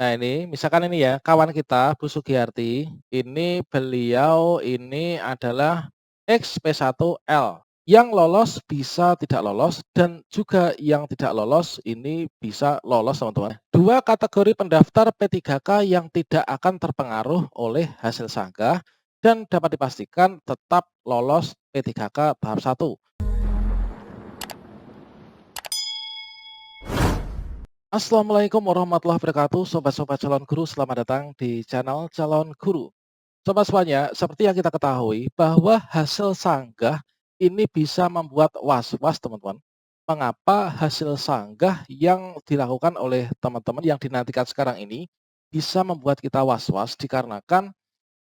Nah ini, misalkan ini ya, kawan kita Bu Sugiyarti, ini beliau ini adalah XP1L. Yang lolos bisa tidak lolos dan juga yang tidak lolos ini bisa lolos teman-teman. Dua kategori pendaftar P3K yang tidak akan terpengaruh oleh hasil sanggah dan dapat dipastikan tetap lolos P3K tahap 1. Assalamualaikum warahmatullahi wabarakatuh, sobat-sobat calon guru, selamat datang di channel Calon Guru. Sobat semuanya, seperti yang kita ketahui bahwa hasil sanggah ini bisa membuat was-was teman-teman. Mengapa hasil sanggah yang dilakukan oleh teman-teman yang dinantikan sekarang ini bisa membuat kita was-was dikarenakan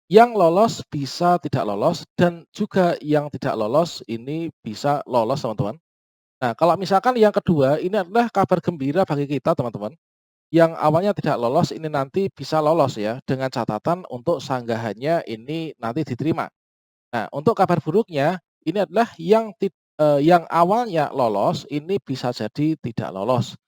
yang lolos bisa tidak lolos dan juga yang tidak lolos ini bisa lolos teman-teman. Nah, kalau misalkan yang kedua ini adalah kabar gembira bagi kita teman-teman. Yang awalnya tidak lolos ini nanti bisa lolos ya, dengan catatan untuk sanggahannya ini nanti diterima. Nah, untuk kabar buruknya ini adalah yang awalnya lolos ini bisa jadi tidak lolos.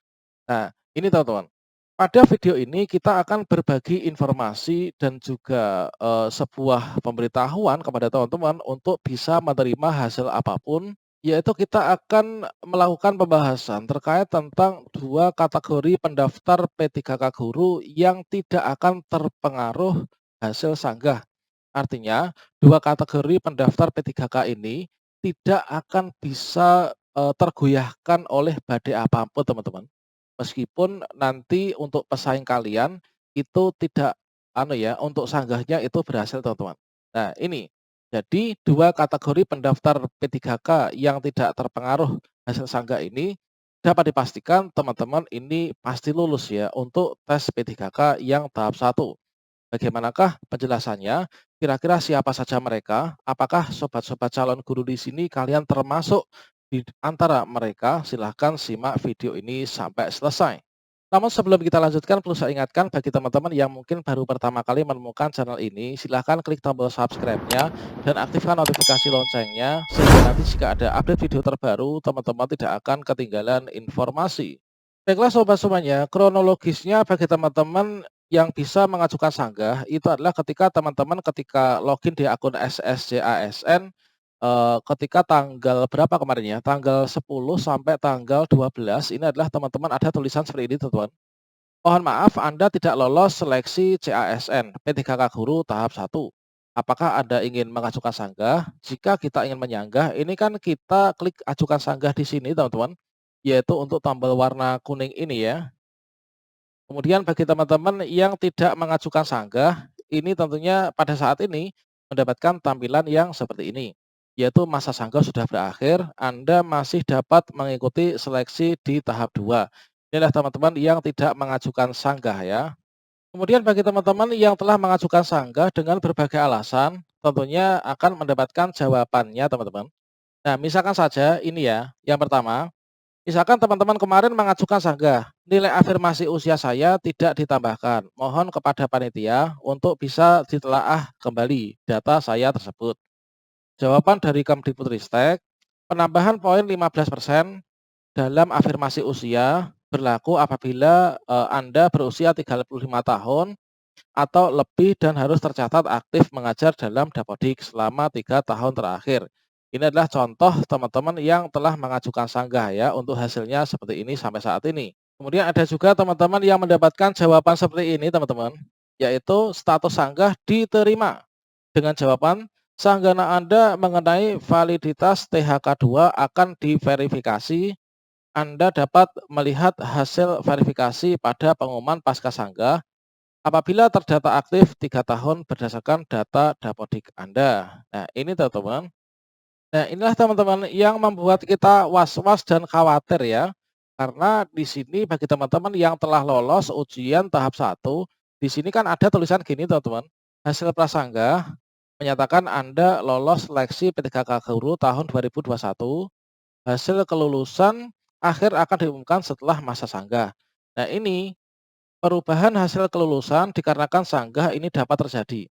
Nah, ini teman-teman, pada video ini kita akan berbagi informasi dan juga, sebuah pemberitahuan kepada teman-teman untuk bisa menerima hasil apapun, yaitu kita akan melakukan pembahasan terkait tentang 2 kategori pendaftar P3K Guru yang tidak akan terpengaruh hasil sanggah. Artinya, 2 kategori pendaftar P3K ini tidak akan bisa, tergoyahkan oleh badai apapun teman-teman. Meskipun nanti untuk pesaing kalian itu tidak anu ya, untuk sanggahnya itu berhasil teman-teman. Nah ini, jadi 2 kategori pendaftar P3K yang tidak terpengaruh hasil sanggah ini, dapat dipastikan teman-teman ini pasti lulus ya untuk tes P3K yang tahap 1. Bagaimanakah penjelasannya? Kira-kira siapa saja mereka? Apakah sobat-sobat calon guru di sini kalian termasuk di antara mereka? Silahkan simak video ini sampai selesai. Namun sebelum kita lanjutkan, perlu saya ingatkan bagi teman-teman yang mungkin baru pertama kali menemukan channel ini, silahkan klik tombol subscribe-nya dan aktifkan notifikasi loncengnya, sehingga nanti jika ada update video terbaru, teman-teman tidak akan ketinggalan informasi. Baiklah sobat semuanya, kronologisnya bagi teman-teman yang bisa mengajukan sanggah itu adalah ketika login di akun SSJASN, ketika tanggal berapa kemarin ya, tanggal 10 sampai tanggal 12 ini adalah teman-teman ada tulisan seperti ini teman-teman. Mohon maaf Anda tidak lolos seleksi CASN P3K Guru tahap 1. Apakah Anda ingin mengajukan sanggah? Jika kita ingin menyanggah, ini kan kita klik ajukan sanggah di sini teman-teman, yaitu untuk tombol warna kuning ini ya. Kemudian bagi teman-teman yang tidak mengajukan sanggah, ini tentunya pada saat ini mendapatkan tampilan yang seperti ini, yaitu masa sanggah sudah berakhir, Anda masih dapat mengikuti seleksi di tahap 2. Inilah teman-teman yang tidak mengajukan sanggah ya. Kemudian bagi teman-teman yang telah mengajukan sanggah dengan berbagai alasan, tentunya akan mendapatkan jawabannya teman-teman. Nah, misalkan saja ini ya, yang pertama, misalkan teman-teman kemarin mengajukan sanggah, nilai afirmasi usia saya tidak ditambahkan. Mohon kepada panitia untuk bisa ditelaah kembali data saya tersebut. Jawaban dari Kemdikbudristek, penambahan poin 15% dalam afirmasi usia berlaku apabila Anda berusia 35 tahun atau lebih dan harus tercatat aktif mengajar dalam Dapodik selama 3 tahun terakhir. Ini adalah contoh teman-teman yang telah mengajukan sanggah ya, untuk hasilnya seperti ini sampai saat ini. Kemudian ada juga teman-teman yang mendapatkan jawaban seperti ini teman-teman, yaitu status sanggah diterima. Dengan jawaban, sanggana Anda mengenai validitas THK2 akan diverifikasi. Anda dapat melihat hasil verifikasi pada pengumuman pasca sanggah apabila terdata aktif 3 tahun berdasarkan data Dapodik Anda. Nah, ini teman-teman. Nah, inilah teman-teman yang membuat kita was-was dan khawatir ya. Karena di sini bagi teman-teman yang telah lolos ujian tahap 1, di sini kan ada tulisan gini teman-teman. Hasil prasanggah menyatakan Anda lolos seleksi P3K Guru tahun 2021. Hasil kelulusan akhir akan diumumkan setelah masa sanggah. Nah, ini perubahan hasil kelulusan dikarenakan sanggah ini dapat terjadi.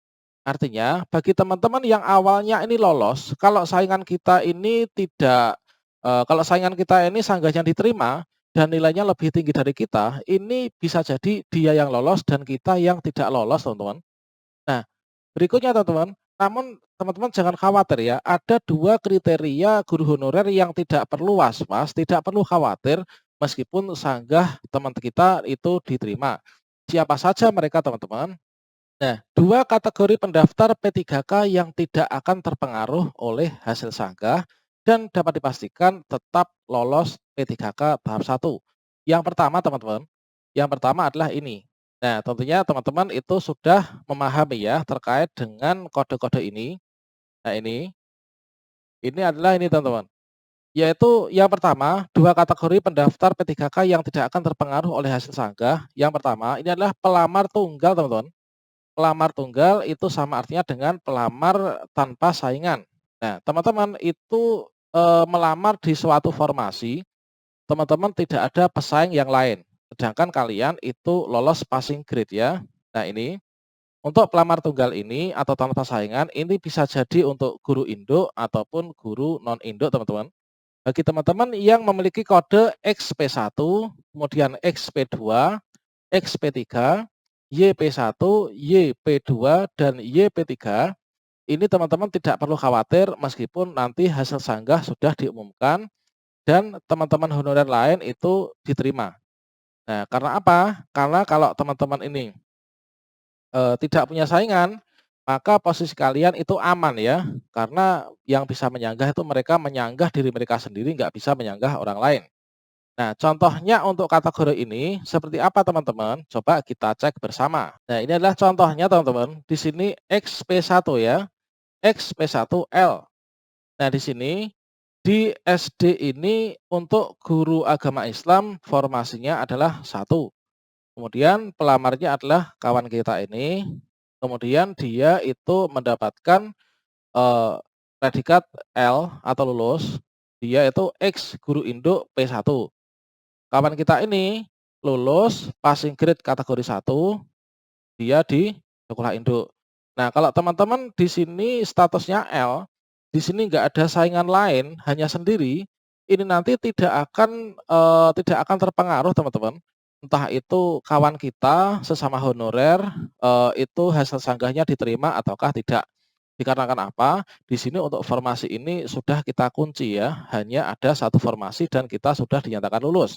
Artinya, bagi teman-teman yang awalnya ini lolos, kalau saingan kita ini tidak kalau saingan kita ini sanggahnya diterima, dan nilainya lebih tinggi dari kita, ini bisa jadi dia yang lolos dan kita yang tidak lolos, teman-teman. Nah, berikutnya teman-teman, namun teman-teman jangan khawatir ya, ada 2 kriteria guru honorer yang tidak perlu was-was, tidak perlu khawatir meskipun sanggah teman kita itu diterima. Siapa saja mereka teman-teman? Nah, 2 kategori pendaftar P3K yang tidak akan terpengaruh oleh hasil sanggah dan dapat dipastikan tetap lolos P3K tahap 1. Yang pertama teman-teman, yang pertama adalah ini. Nah, tentunya teman-teman itu sudah memahami ya terkait dengan kode-kode ini. Nah, ini adalah ini teman-teman. Yaitu yang pertama, 2 kategori pendaftar P3K yang tidak akan terpengaruh oleh hasil sanggah. Yang pertama, ini adalah pelamar tunggal teman-teman. Pelamar tunggal itu sama artinya dengan pelamar tanpa saingan. Nah, teman-teman itu, melamar di suatu formasi, teman-teman tidak ada pesaing yang lain, sedangkan kalian itu lolos passing grade ya. Nah ini, untuk pelamar tunggal ini atau tanpa saingan, ini bisa jadi untuk guru induk ataupun guru non induk teman-teman. Bagi teman-teman yang memiliki kode XP1, kemudian XP2, XP3, YP1, YP2, dan YP3, ini teman-teman tidak perlu khawatir meskipun nanti hasil sanggah sudah diumumkan dan teman-teman honorer lain itu diterima. Nah, karena apa? Karena kalau teman-teman ini, tidak punya saingan, maka posisi kalian itu aman ya, karena yang bisa menyanggah itu mereka menyanggah diri mereka sendiri, nggak bisa menyanggah orang lain. Nah, contohnya untuk kategori ini seperti apa teman-teman? Coba kita cek bersama. Nah, ini adalah contohnya teman-teman. Di sini XP1 ya, XP1L. Nah, di sini di SD ini untuk guru agama Islam formasinya adalah 1. Kemudian pelamarnya adalah kawan kita ini. Kemudian dia itu mendapatkan predikat L atau lulus. Dia itu X guru induk P1. Kawan kita ini lulus passing grade kategori 1, dia di sekolah induk. Nah, kalau teman-teman di sini statusnya L, di sini nggak ada saingan lain, hanya sendiri, ini nanti tidak akan terpengaruh teman-teman. Entah itu kawan kita sesama honorer, itu hasil sanggahnya diterima ataukah tidak. Dikarenakan apa? Di sini untuk formasi ini sudah kita kunci ya, hanya ada 1 formasi dan kita sudah dinyatakan lulus.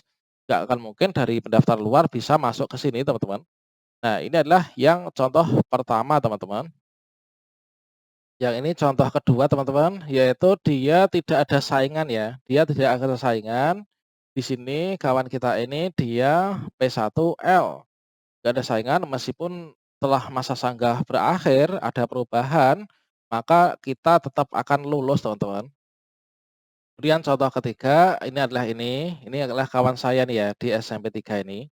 Nggak akan mungkin dari pendaftar luar bisa masuk ke sini teman-teman. Nah, ini adalah yang contoh pertama teman-teman. Yang ini contoh kedua teman-teman, yaitu dia tidak ada saingan ya, dia tidak ada saingan. Di sini kawan kita ini dia P1L, nggak ada saingan meskipun telah masa sanggah berakhir, ada perubahan, maka kita tetap akan lulus teman-teman. Kemudian contoh ketiga, ini adalah kawan saya nih ya di SMP 3 ini.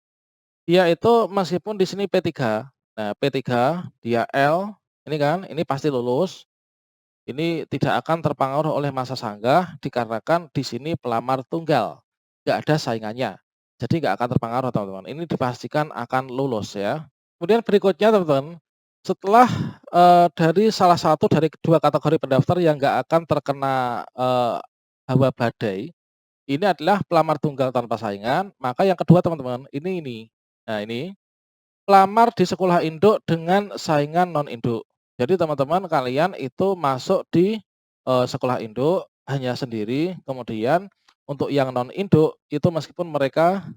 Dia itu meskipun di sini P3, nah P3 dia L, ini kan, ini pasti lulus, ini tidak akan terpengaruh oleh masa sanggah dikarenakan di sini pelamar tunggal, nggak ada saingannya. Jadi nggak akan terpengaruh teman-teman, ini dipastikan akan lulus ya. Kemudian berikutnya teman-teman, setelah, dari salah satu dari kedua kategori pendaftar yang nggak akan terkena, hawa badai, ini adalah pelamar tunggal tanpa saingan, maka yang kedua teman-teman, ini. Nah ini, pelamar di sekolah induk dengan saingan non induk. Jadi teman-teman kalian itu masuk di, sekolah induk hanya sendiri, kemudian untuk yang non induk itu meskipun mereka,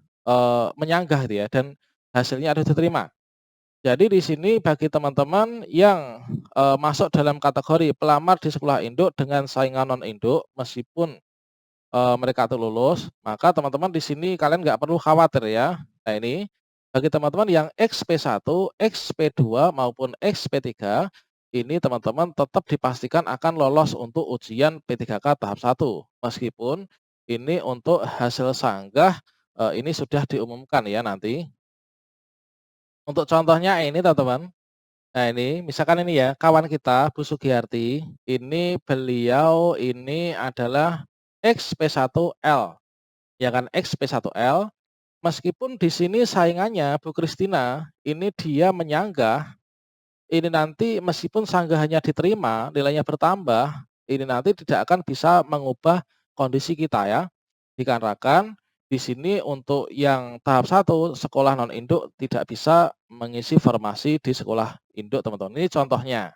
menyanggah gitu ya dan hasilnya ada diterima. Jadi di sini bagi teman-teman yang, masuk dalam kategori pelamar di sekolah induk dengan saingan non induk meskipun mereka tuh lulus, maka teman-teman di sini kalian nggak perlu khawatir ya. Nah ini, bagi teman-teman yang XP1, XP2, maupun XP3, ini teman-teman tetap dipastikan akan lolos untuk ujian P3K tahap 1. Meskipun ini untuk hasil sanggah, ini sudah diumumkan ya nanti. Untuk contohnya ini teman-teman. Nah ini, misalkan ini ya, kawan kita Bu Sugiyarti, ini beliau ini adalah XP1L. Ya kan, XP1L, meskipun di sini saingannya Bu Kristina, ini dia menyanggah, ini nanti meskipun sanggahannya diterima, nilainya bertambah, ini nanti tidak akan bisa mengubah kondisi kita ya. Dikarenakan Di sini untuk yang tahap satu sekolah non-induk tidak bisa mengisi formasi di sekolah induk, teman-teman. Ini contohnya.